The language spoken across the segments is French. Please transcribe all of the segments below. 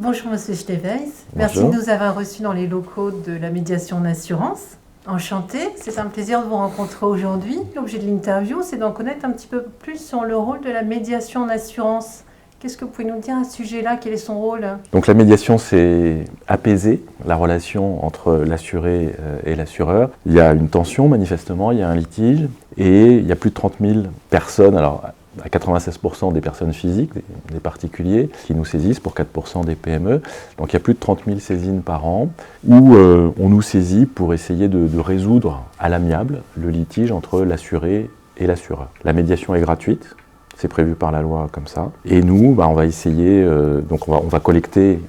Bonjour Monsieur Stevens, merci Bonjour. de nous avoir reçus dans les locaux de la médiation en assurance. Enchanté, c'est un plaisir de vous rencontrer aujourd'hui. L'objet de l'interview, c'est d'en connaître un petit peu plus sur le rôle de la médiation en assurance. Qu'est-ce que vous pouvez nous dire à ce sujet-là? Quel est son rôle? Donc la médiation, c'est apaiser la relation entre l'assuré et l'assureur. Il y a une tension manifestement, il y a un litige et il y a plus de 30 000 personnes, alors à 96% des personnes physiques, des particuliers, qui nous saisissent pour 4% des PME. Donc il y a plus de 30 000 saisines par an où on nous saisit pour essayer de résoudre à l'amiable le litige entre l'assuré et l'assureur. La médiation est gratuite. C'est prévu par la loi comme ça. Et nous, on va essayer, donc on va collecter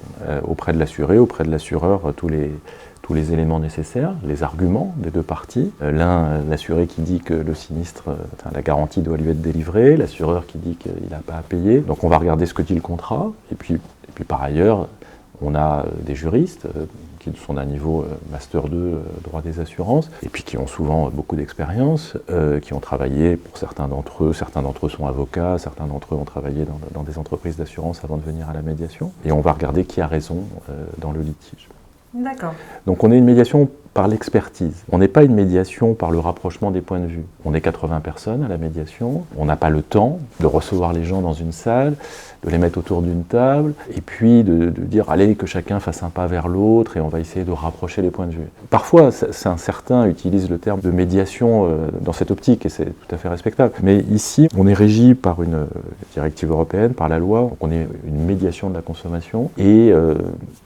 auprès de l'assuré, auprès de l'assureur, tous les éléments nécessaires, les arguments des deux parties. L'assuré qui dit que le sinistre, la garantie doit lui être délivrée, l'assureur qui dit qu'il n'a pas à payer. Donc on va regarder ce que dit le contrat. Et puis par ailleurs, on a des juristes qui sont d'un niveau Master 2 droit des assurances, et puis qui ont souvent beaucoup d'expérience, qui ont travaillé pour certains d'entre eux sont avocats, certains d'entre eux ont travaillé dans des entreprises d'assurance avant de venir à la médiation, et on va regarder qui a raison dans le litige. D'accord. Donc on est une médiation par l'expertise. On n'est pas une médiation par le rapprochement des points de vue. On est 80 personnes à la médiation, on n'a pas le temps de recevoir les gens dans une salle, de les mettre autour d'une table, et puis de dire allez que chacun fasse un pas vers l'autre et on va essayer de rapprocher les points de vue. Parfois, certains utilisent le terme de médiation dans cette optique et c'est tout à fait respectable. Mais ici, on est régi par une directive européenne, par la loi, donc on est une médiation de la consommation et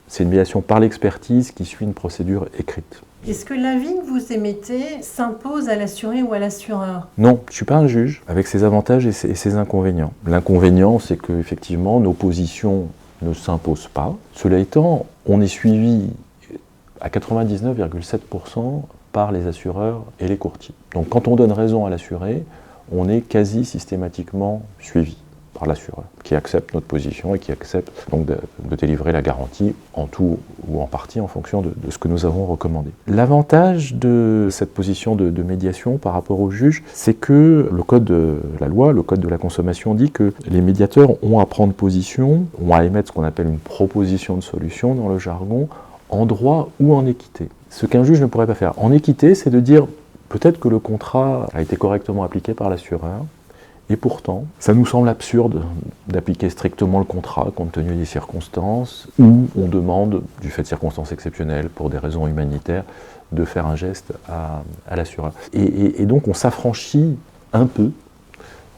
c'est une médiation par l'expertise qui suit une procédure écrite. Est-ce que l'avis que vous émettez s'impose à l'assuré ou à l'assureur? Non, je ne suis pas un juge, avec ses avantages et ses inconvénients. L'inconvénient, c'est qu'effectivement, nos positions ne s'imposent pas. Cela étant, on est suivi à 99,7% par les assureurs et les courtiers. Donc quand on donne raison à l'assuré, on est quasi systématiquement suivi par l'assureur, qui accepte notre position et qui accepte donc de délivrer la garantie en tout ou en partie en fonction de ce que nous avons recommandé. L'avantage de cette position de médiation par rapport au juge, c'est que le code de la loi, le code de la consommation dit que les médiateurs ont à prendre position, ont à émettre ce qu'on appelle une proposition de solution dans le jargon, en droit ou en équité. Ce qu'un juge ne pourrait pas faire. En équité, c'est de dire peut-être que le contrat a été correctement appliqué par l'assureur, et pourtant, ça nous semble absurde d'appliquer strictement le contrat compte tenu des circonstances où on demande, du fait de circonstances exceptionnelles, pour des raisons humanitaires, de faire un geste à l'assureur. Et donc on s'affranchit un peu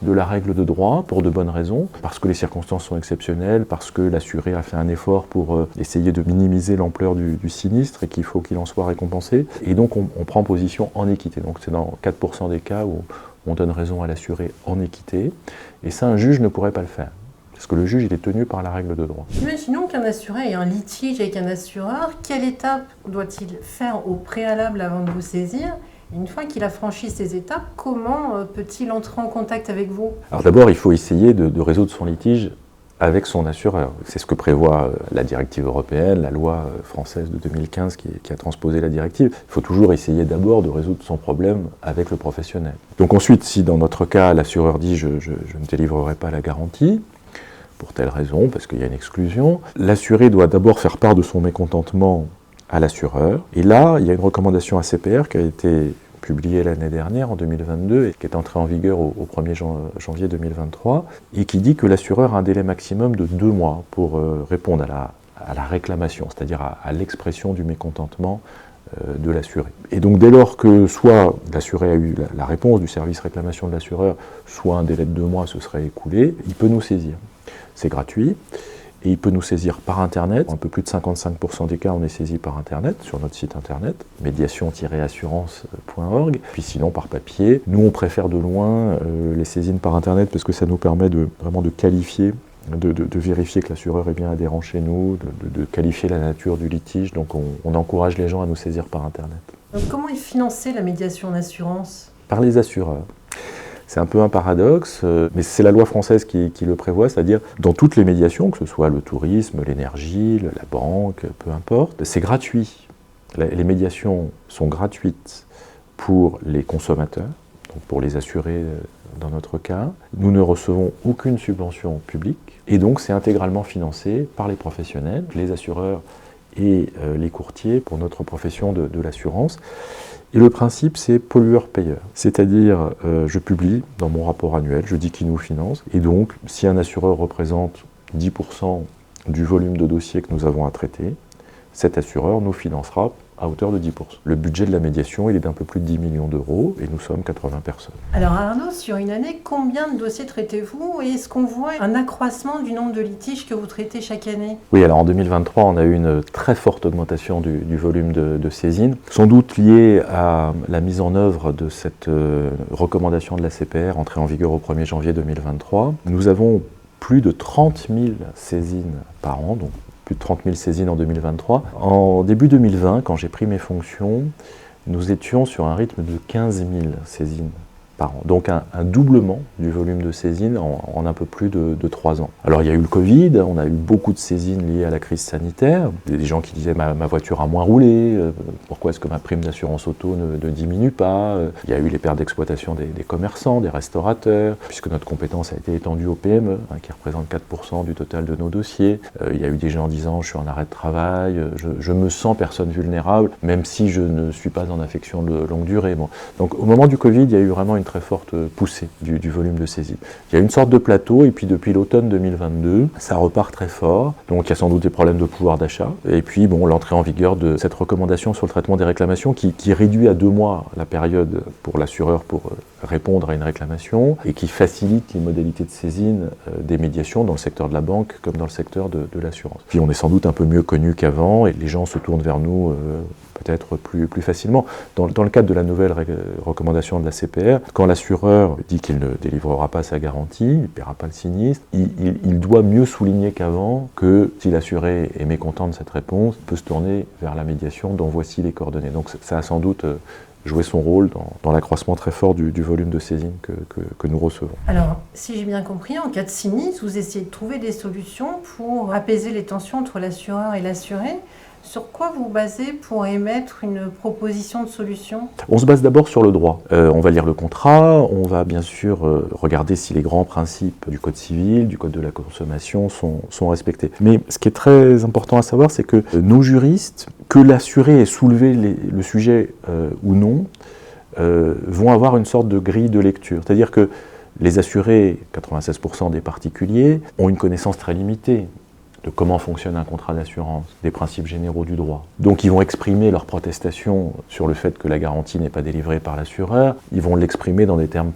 de la règle de droit pour de bonnes raisons, parce que les circonstances sont exceptionnelles, parce que l'assuré a fait un effort pour essayer de minimiser l'ampleur du sinistre et qu'il faut qu'il en soit récompensé. Et donc on prend position en équité. Donc c'est dans 4% des cas où on donne raison à l'assuré en équité, et ça, un juge ne pourrait pas le faire, parce que le juge, il est tenu par la règle de droit. Imaginons qu'un assuré ait un litige avec un assureur. Quelle étape doit-il faire au préalable avant de vous saisir? Une fois qu'il a franchi ces étapes, comment peut-il entrer en contact avec vous? Alors d'abord, il faut essayer de résoudre son litige avec son assureur. C'est ce que prévoit la directive européenne, la loi française de 2015 qui a transposé la directive. Il faut toujours essayer d'abord de résoudre son problème avec le professionnel. Donc ensuite, si dans notre cas, l'assureur dit je ne délivrerai pas la garantie, pour telle raison, parce qu'il y a une exclusion, l'assuré doit d'abord faire part de son mécontentement à l'assureur. Et là, il y a une recommandation ACPR qui a été publiée l'année dernière, en 2022, et qui est entrée en vigueur au 1er janvier 2023, et qui dit que l'assureur a un délai maximum de 2 mois pour répondre à la réclamation, c'est-à-dire à l'expression du mécontentement de l'assuré. Et donc dès lors que soit l'assuré a eu la réponse du service réclamation de l'assureur, soit un délai de 2 mois se serait écoulé, il peut nous saisir. C'est gratuit. Et il peut nous saisir par Internet. Un peu plus de 55% des cas, on est saisi par Internet, sur notre site Internet, médiation-assurance.org. Puis sinon, par papier. Nous, on préfère de loin les saisines par Internet parce que ça nous permet vraiment de qualifier, de vérifier que l'assureur est bien adhérent chez nous, de qualifier la nature du litige. Donc on encourage les gens à nous saisir par Internet. Donc, comment est financée la médiation en assurance? Par les assureurs. C'est un peu un paradoxe, mais c'est la loi française qui le prévoit, c'est-à-dire dans toutes les médiations, que ce soit le tourisme, l'énergie, la banque, peu importe, c'est gratuit. Les médiations sont gratuites pour les consommateurs, donc pour les assurés dans notre cas. Nous ne recevons aucune subvention publique et donc c'est intégralement financé par les professionnels, les assureurs et les courtiers pour notre profession de l'assurance. Et le principe, c'est pollueur-payeur. C'est-à-dire, je publie dans mon rapport annuel, je dis qui nous finance, et donc, si un assureur représente 10% du volume de dossiers que nous avons à traiter, cet assureur nous financera à hauteur de 10%. Le budget de la médiation, il est d'un peu plus de 10 millions d'euros et nous sommes 80 personnes. Alors Arnaud, sur une année, combien de dossiers traitez-vous et est-ce qu'on voit un accroissement du nombre de litiges que vous traitez chaque année? Oui, alors en 2023, on a eu une très forte augmentation du volume de saisines, sans doute liée à la mise en œuvre de cette recommandation de la CPR entrée en vigueur au 1er janvier 2023. Nous avons plus de 30 000 saisines par an, donc plus de 30 000 saisines en 2023. En début 2020, quand j'ai pris mes fonctions, nous étions sur un rythme de 15 000 saisines par an. Donc un doublement du volume de saisines en un peu plus de 3 ans. Alors il y a eu le Covid, on a eu beaucoup de saisines liées à la crise sanitaire. Des gens qui disaient ma voiture a moins roulé, pourquoi est-ce que ma prime d'assurance auto ne diminue pas? Il y a eu les pertes d'exploitation des commerçants, des restaurateurs, puisque notre compétence a été étendue aux PME, qui représentent 4% du total de nos dossiers. Il y a eu des gens disant je suis en arrêt de travail, je me sens personne vulnérable, même si je ne suis pas en affection de longue durée. Bon. Donc au moment du Covid, il y a eu vraiment une très forte poussée du volume de saisines. Il y a une sorte de plateau et puis depuis l'automne 2022, ça repart très fort. Donc il y a sans doute des problèmes de pouvoir d'achat. Et puis bon, l'entrée en vigueur de cette recommandation sur le traitement des réclamations qui réduit à 2 mois la période pour l'assureur pour répondre à une réclamation et qui facilite les modalités de saisine des médiations dans le secteur de la banque comme dans le secteur de l'assurance. Puis on est sans doute un peu mieux connus qu'avant et les gens se tournent vers nous peut-être plus facilement. Dans le cadre de la nouvelle recommandation de la CPR, quand l'assureur dit qu'il ne délivrera pas sa garantie, il ne paiera pas le sinistre, il doit mieux souligner qu'avant que si l'assuré est mécontent de cette réponse, il peut se tourner vers la médiation dont voici les coordonnées. Donc ça a sans doute joué son rôle dans l'accroissement très fort du volume de saisines que nous recevons. Alors, si j'ai bien compris, en cas de sinistre, vous essayez de trouver des solutions pour apaiser les tensions entre l'assureur et l'assuré. Sur quoi vous basez pour émettre une proposition de solution? On se base d'abord sur le droit. On va lire le contrat, on va bien sûr regarder si les grands principes du Code civil, du Code de la consommation sont respectés. Mais ce qui est très important à savoir, c'est que nos juristes, que l'assuré ait soulevé le sujet ou non, vont avoir une sorte de grille de lecture. C'est-à-dire que les assurés, 96% des particuliers, ont une connaissance très limitée de comment fonctionne un contrat d'assurance, des principes généraux du droit. Donc ils vont exprimer leur protestation sur le fait que la garantie n'est pas délivrée par l'assureur, ils vont l'exprimer dans des termes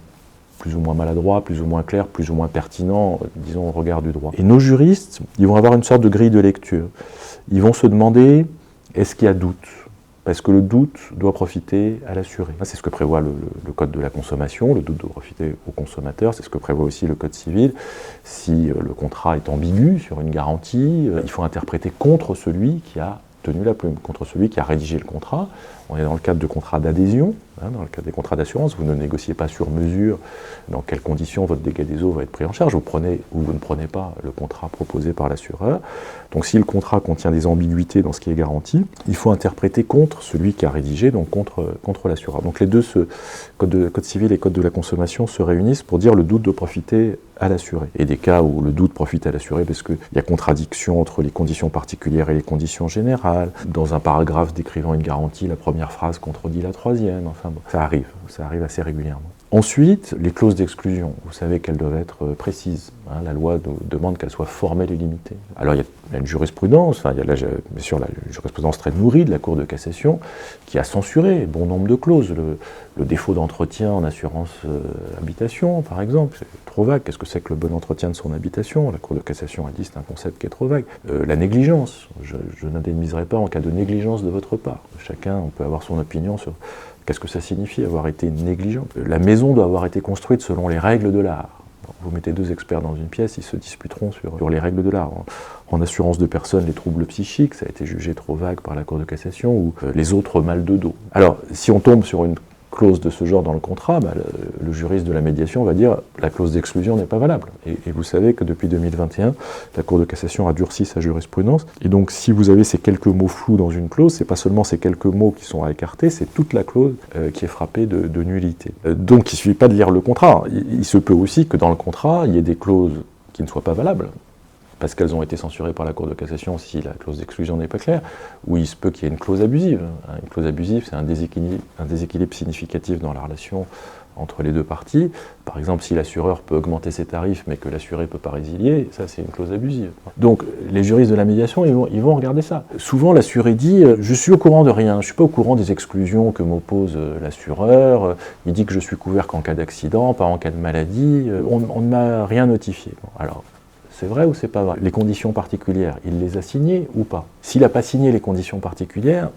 plus ou moins maladroits, plus ou moins clairs, plus ou moins pertinents, disons au regard du droit. Et nos juristes, ils vont avoir une sorte de grille de lecture. Ils vont se demander, est-ce qu'il y a doute ? Parce que le doute doit profiter à l'assuré. C'est ce que prévoit le Code de la consommation, le doute doit profiter au consommateur, c'est ce que prévoit aussi le Code civil. Si le contrat est ambigu sur une garantie, il faut interpréter contre celui qui a tenu la plume, contre celui qui a rédigé le contrat. On est dans le cadre de contrats d'adhésion, dans le cadre des contrats d'assurance, vous ne négociez pas sur mesure dans quelles conditions votre dégât des eaux va être pris en charge, vous prenez ou vous ne prenez pas le contrat proposé par l'assureur. Donc si le contrat contient des ambiguïtés dans ce qui est garanti, il faut interpréter contre celui qui a rédigé, donc contre l'assureur. Donc les deux, Code civil et Code de la consommation, se réunissent pour dire le doute doit profiter à l'assuré. Et des cas où le doute profite à l'assuré parce qu'il y a contradiction entre les conditions particulières et les conditions générales, dans un paragraphe décrivant une garantie, la première phrase contredit la troisième, enfin bon, ça arrive assez régulièrement. Ensuite, les clauses d'exclusion, vous savez qu'elles doivent être précises. La loi demande qu'elles soient formelles et limitées. Alors il y a une jurisprudence, il y a bien sûr la jurisprudence très nourrie de la Cour de cassation qui a censuré bon nombre de clauses. Le défaut d'entretien en assurance habitation, par exemple, c'est trop vague. Qu'est-ce que c'est que le bon entretien de son habitation? La Cour de cassation a dit c'est un concept qui est trop vague. La négligence, je n'indemniserai pas en cas de négligence de votre part. Chacun peut avoir son opinion sur qu'est-ce que ça signifie avoir été négligent. La maison doit avoir été construite selon les règles de l'art. Vous mettez 2 experts dans une pièce, ils se disputeront sur les règles de l'art. En assurance de personnes, les troubles psychiques, ça a été jugé trop vague par la Cour de cassation, ou les autres mal de dos. Alors, si on tombe sur une clause de ce genre dans le contrat, le juriste de la médiation va dire la clause d'exclusion n'est pas valable. Et vous savez que depuis 2021, la Cour de cassation a durci sa jurisprudence. Et donc si vous avez ces quelques mots flous dans une clause, c'est pas seulement ces quelques mots qui sont à écarter, c'est toute la clause qui est frappée de nullité. Donc il ne suffit pas de lire le contrat. Il se peut aussi que dans le contrat, il y ait des clauses qui ne soient pas valables, parce qu'elles ont été censurées par la Cour de cassation si la clause d'exclusion n'est pas claire, ou il se peut qu'il y ait une clause abusive. Une clause abusive, c'est un déséquilibre significatif dans la relation entre les deux parties. Par exemple, si l'assureur peut augmenter ses tarifs, mais que l'assuré ne peut pas résilier, ça c'est une clause abusive. Donc les juristes de la médiation, ils vont regarder ça. Souvent l'assuré dit « je suis au courant de rien, je ne suis pas au courant des exclusions que m'oppose l'assureur, il dit que je suis couvert qu'en cas d'accident, pas en cas de maladie, on ne m'a rien notifié. » Alors, c'est vrai ou c'est pas vrai? Les conditions particulières, il les a signées ou pas? S'il n'a pas signé les conditions particulières,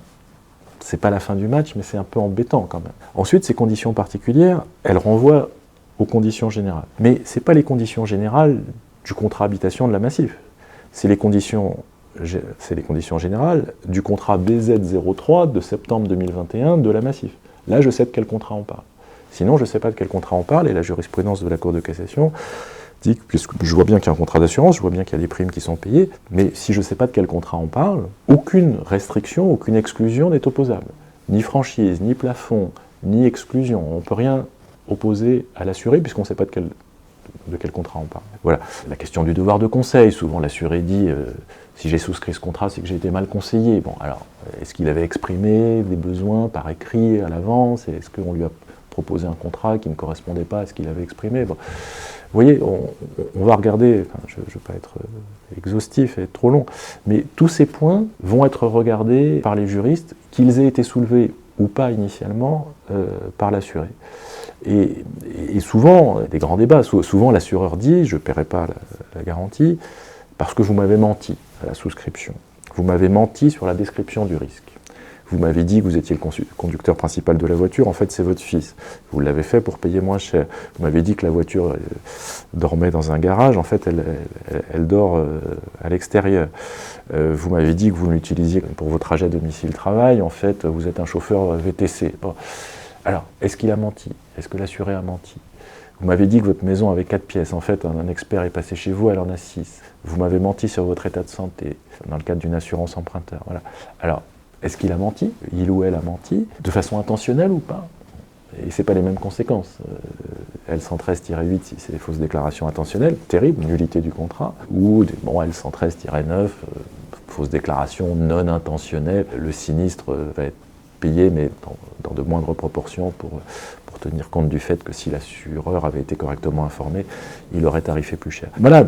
c'est pas la fin du match, mais c'est un peu embêtant quand même. Ensuite, ces conditions particulières, elles renvoient aux conditions générales. Mais c'est pas les conditions générales du contrat habitation de la Massif. C'est les conditions générales du contrat BZ03 de septembre 2021 de la Massif. Là, je sais de quel contrat on parle. Sinon, je ne sais pas de quel contrat on parle, et la jurisprudence de la Cour de cassation dit que, puisque je vois bien qu'il y a un contrat d'assurance, je vois bien qu'il y a des primes qui sont payées, mais si je ne sais pas de quel contrat on parle, aucune restriction, aucune exclusion n'est opposable. Ni franchise, ni plafond, ni exclusion. On ne peut rien opposer à l'assuré puisqu'on ne sait pas de quel contrat on parle. Voilà. La question du devoir de conseil, souvent l'assuré dit si j'ai souscrit ce contrat, c'est que j'ai été mal conseillé. Bon, alors, est-ce qu'il avait exprimé des besoins par écrit à l'avance? Est-ce qu'on lui a proposé un contrat qui ne correspondait pas à ce qu'il avait exprimé? Bon. Vous voyez, on va regarder, enfin, je ne veux pas être exhaustif et être trop long, mais tous ces points vont être regardés par les juristes, qu'ils aient été soulevés ou pas initialement par l'assuré. Et souvent, des grands débats, souvent l'assureur dit « je ne paierai pas la garantie parce que vous m'avez menti à la souscription. Vous m'avez menti sur la description du risque. Vous m'avez dit que vous étiez le conducteur principal de la voiture, en fait c'est votre fils. Vous l'avez fait pour payer moins cher. Vous m'avez dit que la voiture dormait dans un garage, en fait elle dort à l'extérieur. Vous m'avez dit que vous l'utilisiez pour vos trajets domicile-travail, en fait vous êtes un chauffeur VTC. Bon. Alors, est-ce qu'il a menti? Est-ce que l'assuré a menti? Vous m'avez dit que votre maison avait 4 pièces, en fait un expert est passé chez vous, elle en a 6. Vous m'avez menti sur votre état de santé, dans le cadre d'une assurance emprunteur. Voilà. Alors, est-ce qu'il a menti? Il ou elle a menti? De façon intentionnelle ou pas? Et ce n'est pas les mêmes conséquences. L113-8, si c'est des fausses déclarations intentionnelles, terrible, nullité du contrat. Ou L113-9, fausse déclaration non intentionnelle, le sinistre va être payé, mais dans de moindres proportions pour tenir compte du fait que si l'assureur avait été correctement informé, il aurait tarifé plus cher. Voilà.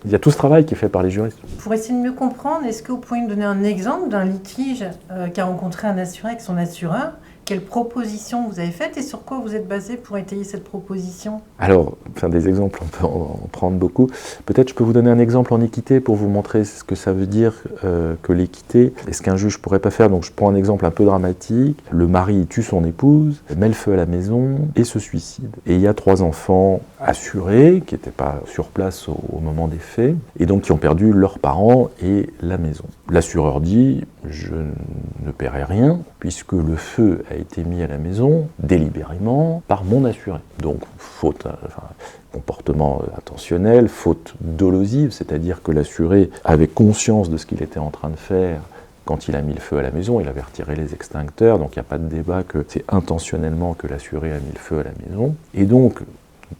Il y a tout ce travail qui est fait par les juristes. Pour essayer de mieux comprendre, est-ce que vous pouvez me donner un exemple d'un litige qu'a rencontré un assuré avec son assureur? Quelles propositions vous avez faites et sur quoi vous êtes basé pour étayer cette proposition? Alors, des exemples, on peut en prendre beaucoup. Peut-être je peux vous donner un exemple en équité pour vous montrer ce que ça veut dire que l'équité est ce qu'un juge ne pourrait pas faire. Donc je prends un exemple un peu dramatique. Le mari tue son épouse, met le feu à la maison et se suicide. Et il y a 3 enfants assurés qui n'étaient pas sur place au moment des faits et donc qui ont perdu leurs parents et la maison. L'assureur dit « je ne paierai rien puisque le feu a été mis à la maison délibérément par mon assuré. » Donc faute, comportement intentionnel, faute dolosive, c'est-à-dire que l'assuré avait conscience de ce qu'il était en train de faire quand il a mis le feu à la maison, il avait retiré les extincteurs, donc il n'y a pas de débat que c'est intentionnellement que l'assuré a mis le feu à la maison. Et donc,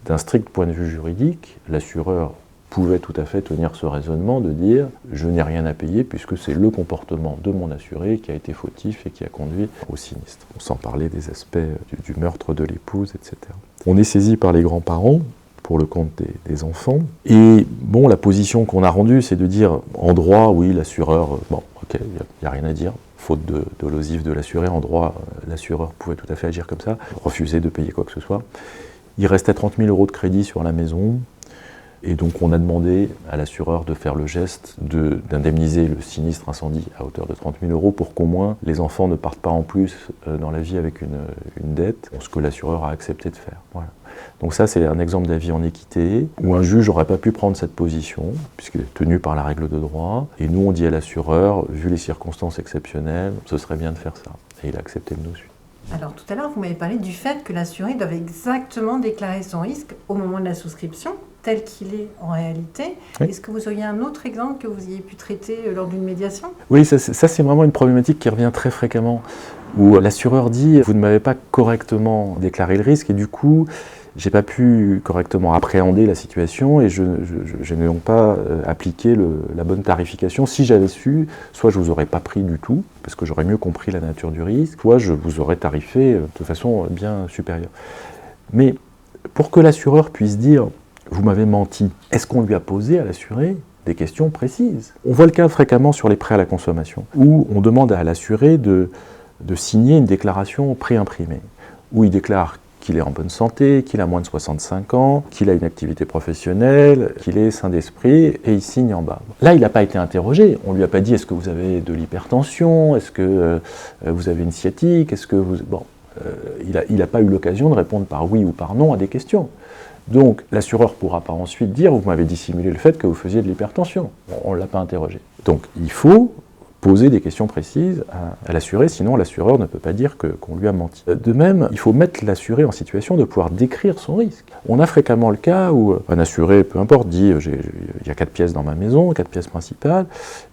d'un strict point de vue juridique, l'assureur pouvait tout à fait tenir ce raisonnement de dire « je n'ai rien à payer puisque c'est le comportement de mon assuré qui a été fautif et qui a conduit au sinistre ». Sans parler des aspects du meurtre de l'épouse, etc. On est saisi par les grands-parents pour le compte des enfants. Et bon, la position qu'on a rendue, c'est de dire en droit, oui, l'assureur, bon, ok, il n'y a rien à dire. Faute de l'osif de l'assuré, en droit, l'assureur pouvait tout à fait agir comme ça, refuser de payer quoi que ce soit. Il restait 30 000 € de crédit sur la maison. Et donc on a demandé à l'assureur de faire le geste d'indemniser le sinistre incendie à hauteur de 30 000 € pour qu'au moins les enfants ne partent pas en plus dans la vie avec une dette, ce que l'assureur a accepté de faire. Voilà. Donc ça c'est un exemple d'avis en équité, où un juge n'aurait pas pu prendre cette position, puisqu'il est tenu par la règle de droit, et nous on dit à l'assureur, vu les circonstances exceptionnelles, ce serait bien de faire ça. Et il a accepté le dessus. Alors tout à l'heure, vous m'avez parlé du fait que l'assuré doit exactement déclarer son risque au moment de la souscription, tel qu'il est en réalité. Oui. Est-ce que vous auriez un autre exemple que vous ayez pu traiter lors d'une médiation? Oui, ça c'est vraiment une problématique qui revient très fréquemment, où l'assureur dit « vous ne m'avez pas correctement déclaré le risque et du coup, j'ai pas pu correctement appréhender la situation et je n'ai donc pas appliqué la bonne tarification. Si j'avais su, soit je vous aurais pas pris du tout, parce que j'aurais mieux compris la nature du risque, soit je vous aurais tarifé de façon bien supérieure. » Mais pour que l'assureur puisse dire « vous m'avez menti », est-ce qu'on lui a posé à l'assuré des questions précises? On voit le cas fréquemment sur les prêts à la consommation, où on demande à l'assuré de signer une déclaration préimprimée, où il déclare qu'il est en bonne santé, qu'il a moins de 65 ans, qu'il a une activité professionnelle, qu'il est sain d'esprit, et il signe en bas. Là, il n'a pas été interrogé. On ne lui a pas dit « est-ce que vous avez de l'hypertension? Est-ce que vous avez une sciatique? Est-ce que vous... » Bon, il n'a pas eu l'occasion de répondre par oui ou par non à des questions. Donc, l'assureur ne pourra pas ensuite dire « vous m'avez dissimulé le fait que vous faisiez de l'hypertension ». On ne l'a pas interrogé. Donc, il faut poser des questions précises à l'assuré, sinon l'assureur ne peut pas dire qu'on lui a menti. De même, il faut mettre l'assuré en situation de pouvoir décrire son risque. On a fréquemment le cas où un assuré, peu importe, dit il y a 4 pièces dans ma maison, 4 pièces principales,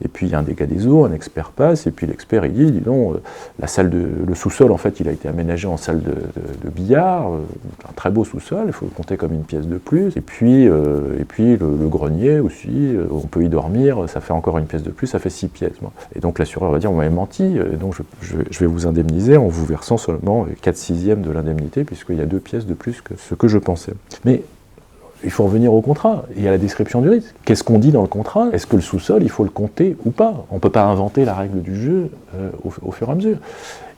et puis il y a un dégât des eaux, un expert passe, et puis l'expert il dit, dis donc, le sous-sol en fait il a été aménagé en salle de billard, un très beau sous-sol, il faut le compter comme une pièce de plus, et puis le grenier aussi, on peut y dormir, ça fait encore une pièce de plus, ça fait 6 pièces. Et donc l'assureur va dire, vous m'avez menti, et donc je vais vous indemniser en vous versant seulement 4/6 de l'indemnité, puisqu'il y a 2 pièces de plus que ce que je pensais. Mais il faut revenir au contrat et à la description du risque. Qu'est-ce qu'on dit dans le contrat? Est-ce que le sous-sol, il faut le compter ou pas? On ne peut pas inventer la règle du jeu au fur et à mesure.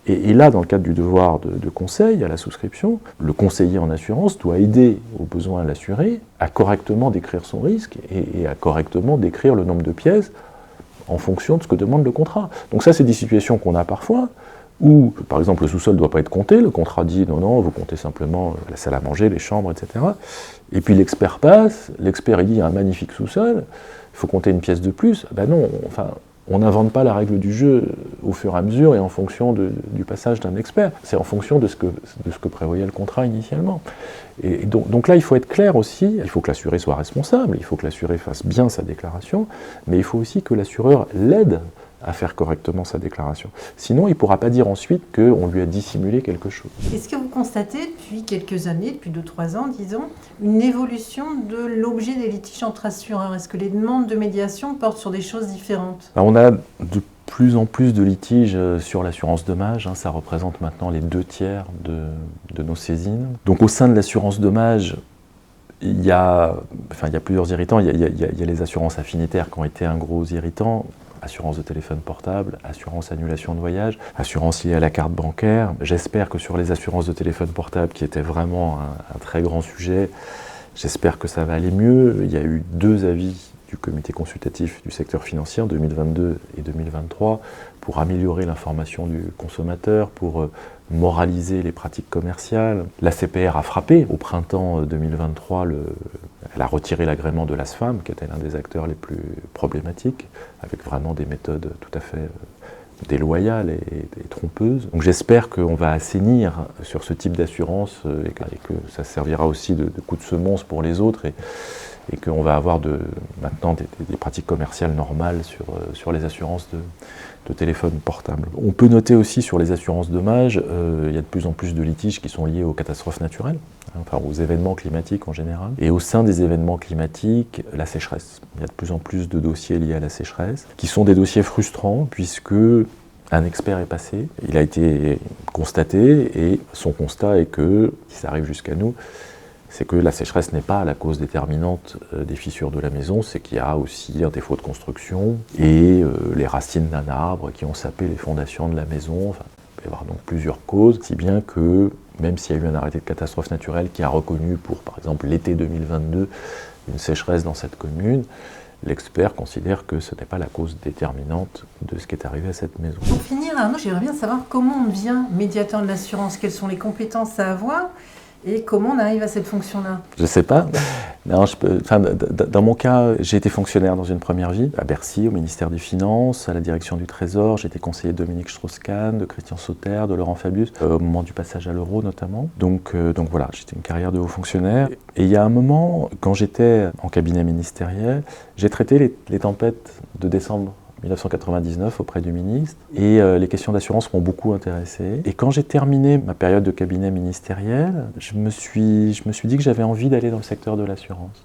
Et là, dans le cadre du devoir de conseil à la souscription, le conseiller en assurance doit aider aux besoins de l'assuré à correctement décrire son risque et à correctement décrire le nombre de pièces en fonction de ce que demande le contrat. Donc ça, c'est des situations qu'on a parfois, où, par exemple, le sous-sol ne doit pas être compté, le contrat dit non, non, vous comptez simplement la salle à manger, les chambres, etc. Et puis l'expert passe, l'expert il dit il y a un magnifique sous-sol, il faut compter une pièce de plus. Ben non, enfin, on n'invente pas la règle du jeu au fur et à mesure et en fonction du passage d'un expert. C'est en fonction de ce que prévoyait le contrat initialement. Et donc là, il faut être clair aussi, il faut que l'assuré soit responsable, il faut que l'assuré fasse bien sa déclaration, mais il faut aussi que l'assureur l'aide à faire correctement sa déclaration. Sinon, il ne pourra pas dire ensuite qu'on lui a dissimulé quelque chose. Est-ce que vous constatez depuis quelques années, depuis 2-3 ans, disons, une évolution de l'objet des litiges entre assureurs? Est-ce que les demandes de médiation portent sur des choses différentes? Alors, on a de plus en plus de litiges sur l'assurance dommage, hein, ça représente maintenant les 2/3 de nos saisines. Donc au sein de l'assurance dommage, il y a plusieurs irritants. Il y a les assurances affinitaires qui ont été un gros irritant. Assurance de téléphone portable, assurance annulation de voyage, assurance liée à la carte bancaire. J'espère que sur les assurances de téléphone portable, qui était vraiment un très grand sujet, j'espère que ça va aller mieux. Il y a eu 2 avis du comité consultatif du secteur financier en 2022 et 2023 pour améliorer l'information du consommateur, pour moraliser les pratiques commerciales. La CPR a frappé au printemps 2023, elle a retiré l'agrément de l'ASFAM, qui était l'un des acteurs les plus problématiques, avec vraiment des méthodes tout à fait déloyales et trompeuses. Donc j'espère qu'on va assainir sur ce type d'assurance et que ça servira aussi de coup de semonce pour les autres et qu'on va avoir maintenant des pratiques commerciales normales sur les assurances de téléphone portable. On peut noter aussi sur les assurances dommages, il y a de plus en plus de litiges qui sont liés aux catastrophes naturelles, enfin aux événements climatiques en général. Et au sein des événements climatiques, la sécheresse. Il y a de plus en plus de dossiers liés à la sécheresse, qui sont des dossiers frustrants puisque un expert est passé, il a été constaté et son constat est que, si ça arrive jusqu'à nous, c'est que la sécheresse n'est pas la cause déterminante des fissures de la maison, c'est qu'il y a aussi un défaut de construction et les racines d'un arbre qui ont sapé les fondations de la maison. Enfin, il peut y avoir donc plusieurs causes, si bien que même s'il y a eu un arrêté de catastrophe naturelle qui a reconnu pour, par exemple, l'été 2022, une sécheresse dans cette commune, l'expert considère que ce n'est pas la cause déterminante de ce qui est arrivé à cette maison. Pour finir, Arnaud, j'aimerais bien savoir comment on devient médiateur de l'assurance, quelles sont les compétences à avoir et comment on arrive à cette fonction-là? Je ne sais pas. Non, dans mon cas, j'ai été fonctionnaire dans une première vie, à Bercy, au ministère des Finances, à la direction du Trésor. J'ai été conseiller de Dominique Strauss-Kahn, de Christian Sauter, de Laurent Fabius, au moment du passage à l'euro notamment. Donc voilà, j'étais une carrière de haut fonctionnaire. Et il y a un moment, quand j'étais en cabinet ministériel, j'ai traité les tempêtes de décembre 1999 auprès du ministre, et les questions d'assurance m'ont beaucoup intéressé. Et quand j'ai terminé ma période de cabinet ministériel, je me suis dit que j'avais envie d'aller dans le secteur de l'assurance.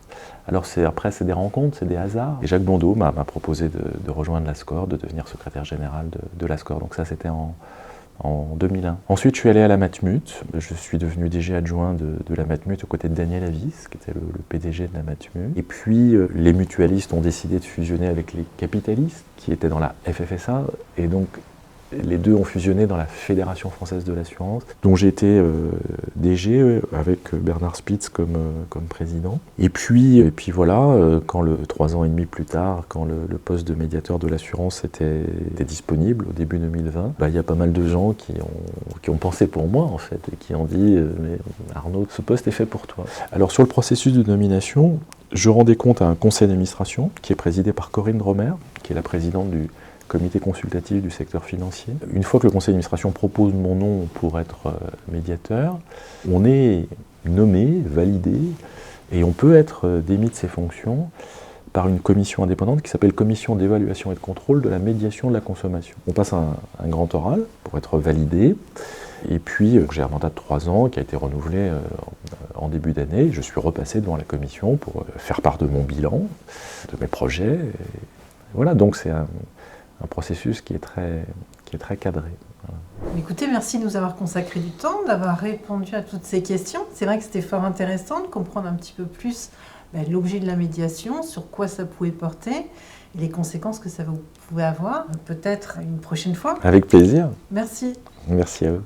Alors après, c'est des rencontres, c'est des hasards. Et Jacques Blondeau m'a proposé de rejoindre l'ASCOR, de devenir secrétaire général de l'ASCOR. Donc ça, c'était en 2001. Ensuite, je suis allé à la Matmut. Je suis devenu DG adjoint de la Matmut aux côtés de Daniel Avis, qui était le PDG de la Matmut. Et puis, les mutualistes ont décidé de fusionner avec les capitalistes, qui étaient dans la FFSA. Et donc, les deux ont fusionné dans la Fédération française de l'assurance, dont j'ai été DG avec Bernard Spitz comme président. Et puis voilà, 3 ans et demi plus tard, quand le poste de médiateur de l'assurance était disponible au début 2020, il y a pas mal de gens qui ont pensé pour moi en fait, et qui ont dit mais Arnaud, ce poste est fait pour toi. Alors sur le processus de nomination, je rendais compte à un conseil d'administration qui est présidé par Corinne Dromer, qui est la présidente du comité consultatif du secteur financier. Une fois que le conseil d'administration propose mon nom pour être médiateur, on est nommé, validé, et on peut être démis de ses fonctions par une commission indépendante qui s'appelle Commission d'évaluation et de contrôle de la médiation de la consommation. On passe un grand oral pour être validé, et puis j'ai un mandat de 3 ans qui a été renouvelé en début d'année. Je suis repassé devant la commission pour faire part de mon bilan, de mes projets. Et voilà, donc c'est un processus qui est très cadré. Voilà. Écoutez, merci de nous avoir consacré du temps, d'avoir répondu à toutes ces questions. C'est vrai que c'était fort intéressant de comprendre un petit peu plus l'objet de la médiation, sur quoi ça pouvait porter et les conséquences que ça pouvait avoir. Peut-être une prochaine fois. Avec plaisir. Merci. Merci à eux.